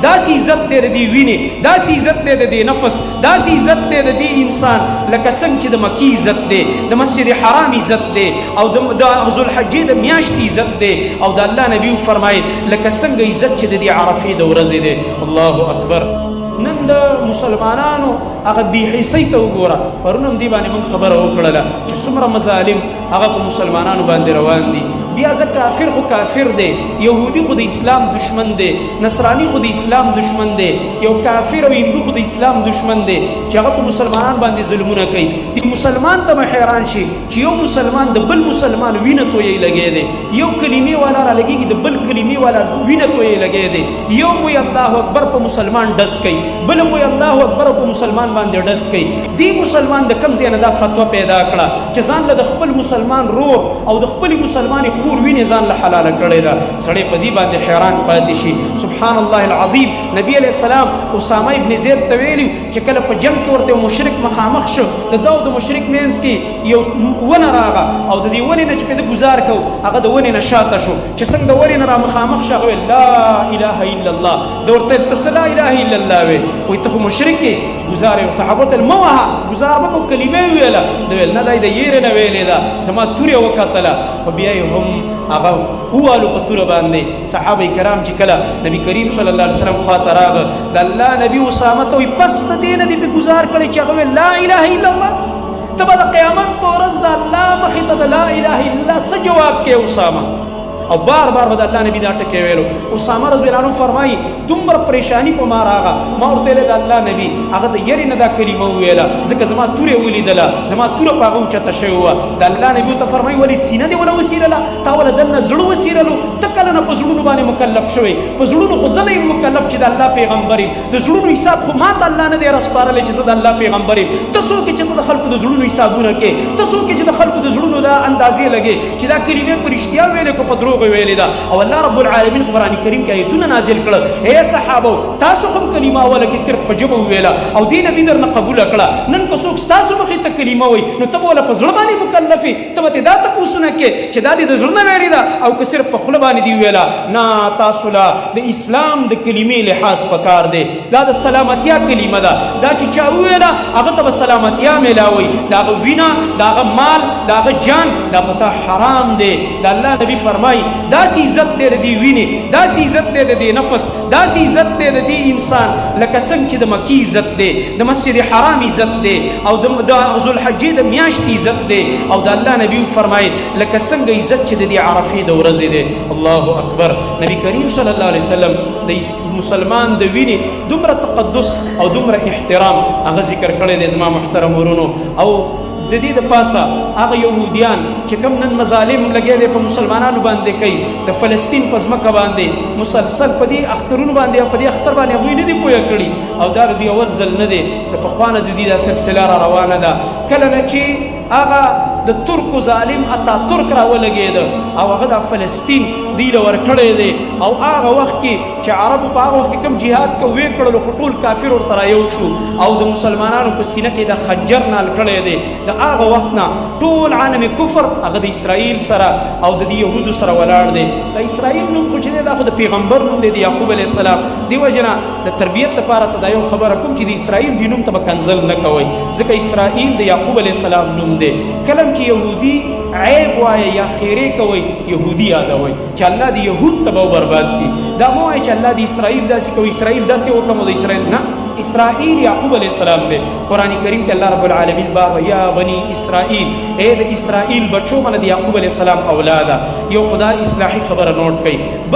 داسې عزت دی د دې وینې، داسې عزت دی د دې نفس، داسې عزت دی د دې انسان لکه څنګه چې د مکې عزت دی، د مسجد حرام عزت دی، او د ذوالحجې د میاشتې عزت دی، او د الله نبي فرمایي لکه څنګه عزت چې د دې عرفې د ورځې دی. الله اکبر. نن د مسلمانانو هغه بېحیثۍ ته وګوره. پرون هم دې باندې موږ خبره وکړله چې څومره مظالم هغه په مسلمانانو باندې روان دي. بیا ځکه کافر خو کافر دی، یهودي خو د اسلام دشمن دی، نصرانی خو د اسلام دشمن دی، یو کافر او هندو خو د اسلام دشمن دی چې هغه په مسلمانان باندې ظلمونه کوي. د مسلمان ته به حیران شي چې یو مسلمان د بل مسلمان وینه تویې لګی دی، یو کلمې والا را لګېږي د بل کلمې والا وینه تویې لګی دی، یو وایي الله اکبر په مسلمان ډز کوي، بل وایي الله اکبر په مسلمان باندې ډز کوي. دې مسلمان د کوم ځای نه دا فتوا پیدا کړه چې ځان له د خپل مسلمان رور او د خپل مسلمان خور وینې ځان له حلاله کړې ده. سړی په دې باندې حیران پاتې شي. سبحان الله العظیم. نبی علیه السلام اسامه ابن زید ته ویلي چې کله په جنګ کې ورته یو مشرک مخامخ شو، د ده او د مشرک منځ کې یو ونه راغه او د دې ونې نه چې پې ده ګزار کو، هغه د ونې نه شاته شو. چې څنګه د ونې نه را مخامخ شو هغه ویل لا اله الا الله. ده ورته ویل ته څه لا اله الا الله وې؟ وایي ته خو مشرک یې، ګزار یې. صحابو ته مه وهه، ګزار به کو، کلمې یې ویله. ده ویل نه دا یې د یېرې نه ویلې ده، زما تور یې وکتله، خو بیا یې هم هغه ووالو په توره باندې. صحابه کرام چې کله نبی کریم صلی الله علیه وسلم خواته راغه، د الله نبي اسامه ته وایي پس د دې نه دې پې ګزار کړی چې هغه ویل لا اله الا الله؟ ته به د قیامت په ورځ د الله مخې ته د لا اله الا الله څه جواب کې اسامه؟ او بار بار به د الله نبي دا ټکې ویلو. اسامه رضی الله عنه فرمایي دومره پریشانی په ما راغه، ما ورته ویلې د الله نبي هغه د یېرې نه دا کلمه وویله ځکه زما توره یې ولیدله، زما توره په هغه اوچته شوې وه. د الله نبي ورته فرمایي ولې سینه دې ونه وسیرله؟ تا ولې دننه زړه وسیرلو؟ ته کله نه په زړونو باندې مکلف شوی؟ په زړونو خو زه نه یم مکلف چې د الله پیغمبر یم. د زړونو حساب خو ما ته الله نه دی راسپارلی چې زه د الله پیغمبر یم. ته څوک یې چې ته د خلکو د زړونو حسابونه کې؟ ته څوک یې چې د خلکو د زړونو دا اندازې لګې چې دا کلمې په رښتیا ویلې که په دروغ ویلې ده؟ او الله رب العالمین قرآن کریم کې آیتونه نازل کړل. اے صحابو تاسو هم کلمه اوله کې صرف په ژبه وویله او دې نبي درنه قبوله کړه. نن که څوک ستاسو مخې ته کلمه وایي نو ته به وله په زړه باندې مکلف یې، ته به ترې دا تپوسونه کې چې دا دې د زړه نه ویلې ده او که صرف په خوله باندې دې وویله. نه، تاسو له د اسلام د کلمې لحاظ پکار دی. دا د سلامتیا کلمه ده، دا چې چا وویله هغه ته به سلامتیا میلاوي. د هغه وینه، د هغه مال، د هغه جان دا پتا حرام دی. د الله نبي فرمایي داسې عزت دی د دې وینې، داسې عزت دی د دې نفس، داسې عزت دی د دې انسان لکه څنګه چې د مکې عزت دی، د مسجد حرام عزت دی، او د ذوالحجې د میاشتې عزت دی، او د الله نبي فرمایي لکه څنګه عزت چې د دې عرفې د ورځې دی. الله اکبر. نبی کریم صلی الله علیه وسلم د مسلمان د وینې دومره تقدس او دومره احترام هغه ذکر کړی دی. زما محترم ورونو، او د دې د پاسه هغه یهودیان چې کوم نن مظالم لګیا دی په مسلمانانو باندې کوي، د فلسطین په ځمکه باندې مسلسل په دې اخترونو باندې او په دې اختر باندې هغوی نه دي پویه کړي، او دا د دوی اول ځل نه دی، د پخوا نه د دوی دا سلسله را روانه ده. کله نه چې هغه د ترکو ظالم اتاتورک راولګېده او هغه د فلسطین دوی له ورکړی دی، او هغه وخت کې چې عربو په هغه وخت کې کوم جهاد کو ویې کړلو خو ټول کافر ورته رایو شو او د مسلمانانو په سینه کې د خنجر نال کړی دی. د هغه وخت نه ټول عالم کفر هغه د اسرائیل سره او د دې یهودو سره ولاړ دی. د اسرائیل نوم خو چې دی دا خو د پیغمبر نوم دی، د یعقوب علیه السلام. دې وجې نه د تربیت دپاره ته دا یو خبره کوم چې د اسرائیل دې نوم ته به کنځل نه کوئ، ځکه اسرائیل د یعقوب علیه السلام نوم دی. کله چې یهودي عیب وایي یا خیرې کوئ یهودي یادوئ چې الله دې یهود تباه او برباد کړي. دا مه وایئ چې الله د اسرائیل داسې کوي، اسرائیل داسې وکړم او د اسرائیل نه، اسرائیل یعقوب علیہ السلام دی. قرآن کریم کې الله رب العالمین بار یا بنی اسرائیل، اے د اسرائیل بچو من د یعقوب علیہ السلام اولاده. یو خدا اصلاحي خبره نوٹ کړئ.